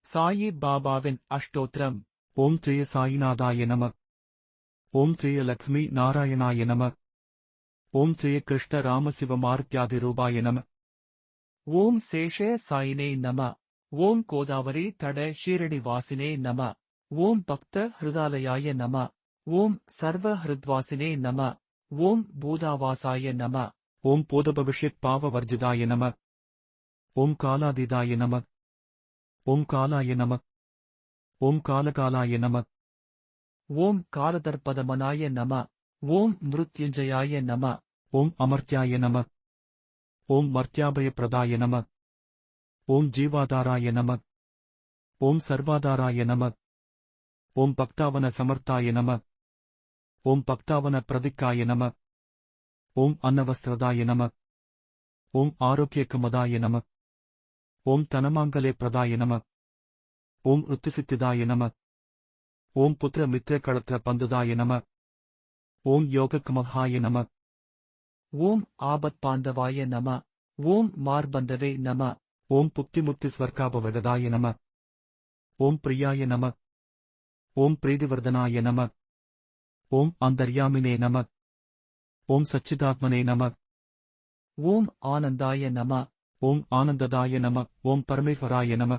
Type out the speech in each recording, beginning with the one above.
சாயி பாபாவின் அஷ்டோத்திரம். ஓம் ஸ்ரீ சாயிநாதாய நம. ஓம் ஸ்ரீ லக்ஷ்மி நாராயணாய நம. ஓம் ஸ்ரீ கிருஷ்ண ராமசிவமார்த்தியாதி ரூபாய நம. ஓம் சேஷ சாயினே நம. ஓம் கோதாவரி தட ஷீரடி வாசினே நம. ஓம் பக்த ஹிருதாலயாய நம. ஓம் சர்வ ஹிருத்வாசினே நம. ஓம் பூதாவாசாய நம. ஓம் பூதபவிஷ்யத் பாவவர்ஜிதாய நம. ஓம் காலாதிதாய நம. ஓம் காலாய நம. ஓம் காலகாலாய நம. ஓம் காலதர்ப்பதமனாய நம. ஓம் மிருத்யுஞ்சயாய நம. ஓம் அமர்த்யாய நம. ஓம் மர்த்யாபயப்பிரதாய நம. ஓம் ஜீவாதாராய நம. ஓம் சர்வாதாராய நம. ஓம் பக்தாவன சமர்த்தாய நம. ஓம் பக்தாவன பிரதிக்காய நம. ஓம் அன்னவஸ்திரதாய நம. ஓம் ஆரோக்கியக்கமதாய நம. ஓம் தனமாங்கலே பிரதாய நம. ஓம் ருத்திசித்திதாய நம. ஓம் புத்திர மித்ர களத்திர பந்துதாய நம. ஓம் யோகக்கமஹாய நம. ஓம் ஆபத்பாந்தவாய நம. ஓம் மார்பந்தவே நம. ஓம் புக்திமுக்தி ஸ்வர்காபவகதாய நம. ஓம் பிரியாய நம. ஓம் பிரீதிவர்தனாய நம. ஓம் அந்தர்யாமினே நம. ஓம் சச்சிதாத்மனே நம. ஓம் ஆனந்தாய நம. ஓம் ஆனந்ததாய நம. ஓம் பரமேஸ்வராய நம.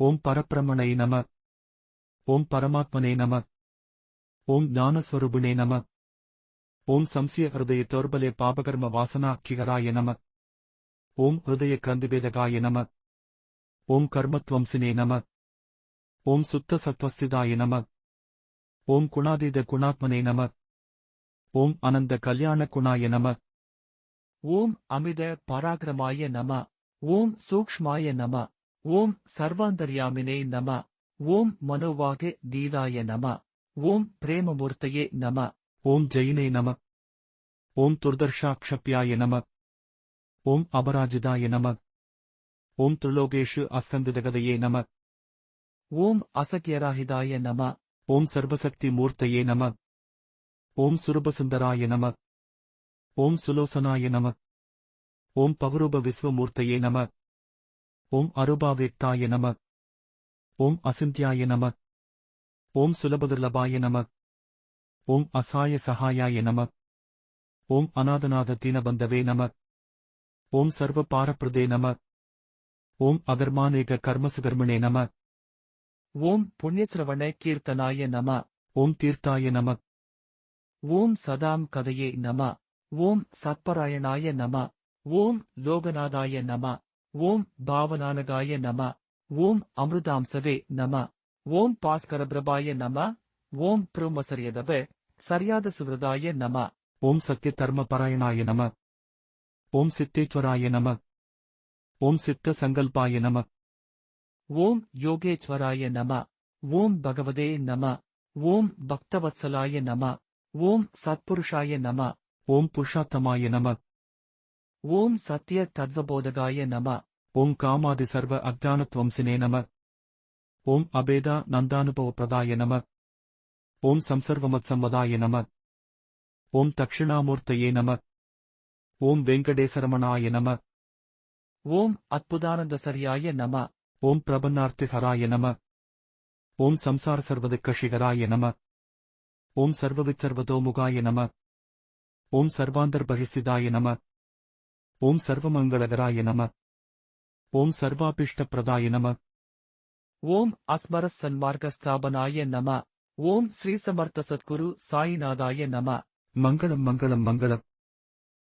ஓம் பரபிரமணை நம. ஓம் பரமாத்மனே நம. ஓம் ஞானஸ்வரூபிணே நம. ஓம் சம்சிய ஹிருதய தோர்பலே பாபகர்ம வாசனாக்கிகராய நம. ஓம் ஹிருதய கிரந்திபேதகாய நம. ஓம் கர்மத்வம்சினே நம. ஓம் சுத்த சத்வஸ்திதாய நம. ஓம் குணாதீத குணாத்மனே நம. ஓம் அனந்த கல்யாண குணாய நம. ஓம் அமித பராக்கிரமாய நம. ஓம் சூக்ஷ்மாய நம. ஓம் சர்வாந்தர்யாமினே நம. ஓம் மனோவாக தீதாய நம. ஓம் பிரேமமூர்த்தயே நம. ஓம் ஜெயினே நம. ஓம் துர்தர்ஷாக்ஷப்யாய நம. ஓம் அபராஜிதாய நம. ஓம் திரிலோகேஷு அஸ்கந்திதகதையே நம. ஓம் அசக்யராஹிதாய நம. ஓம் சர்வசக்தி மூர்த்தையே நம. ஓம் சுரபசுந்தராய நம. ஓம் சுலோசனாய நம. ஓம் பகுரூப விஸ்வமூர்த்தையே நம. ஓம் அரூபாவேக்தாய நம. ஓம் அசிந்தியாய நம. ஓம் சுலபதுர்லபாய நம. ஓம் அசாய சகாயாய நம. ஓம் அநாதநாத தீனபந்தவே நம. ஓம் சர்வ பாரப்பிரதே நம. ஓம் அகர்மானேக கர்மசுகர்மிணே நம. ஓம் புண்ணியசிரவண கீர்த்தனாய நம. ஓம் தீர்த்தாய நம. ஓம் சதாம் கதையே நம. ஓம் சத்பராயணாய நம. ஓம் லோகநாதாய நம. ஓம் பாவனானகாய நம. ஓம் அமிர்தாம்சவே நம. ஓம் பாஸ்கரபிரபாய நம. ஓம் பிரம்மசரியதவ சரியாத சுவிரதாய நம. ஓம் சத்ய தர்மபராயணாய நம. ஓம் சித்தேஸ்வராய நம. ஓம் சித்த சங்கல்பாய நம. ஓம் யோகேஸ்வராய நம. ஓம் பகவதே நம. ஓம் பக்தவத்சலாய நம. ஓம் சத்புருஷாய நம. ஓம் புருஷாத்தமாய நம. ஓம் சத்ய தத்வபோதகாய நம. ஓம் காமாதி சர்வ அஜானத்வம்சினே நம. ஓம் அபேதா நந்தானுபவப்பிரதாய நம. ஓம் சம்சர்வமத்சம்மதாய நம. ஓம் தக்ஷிணாமூர்த்தயே நம. ஓம் வெங்கடேசரமணாய நம. ஓம் அத்புதானந்தசரியாய நம. ஓம் பிரபன்னார்த்திஹராய நம. ஓம் சம்சார சர்வதுக்கஷிகராய நம. ஓம் சர்வவிச்சர்வதோமுகாய நம. ஓம் சர்வாந்தர்பகிஸ்திதாய நம. ஓம் சர்வமங்களகராய நம. ஓம் சர்வாபிஷ்டப்பிரதாய நம. ஓம் அஸ்மரஸ் சன்மார்க்கஸ்தாபனாய நம. ஓம் ஸ்ரீசமர்த்த சத்குரு சாயிநாதாய நம. மங்களம் மங்களம் மங்களம்.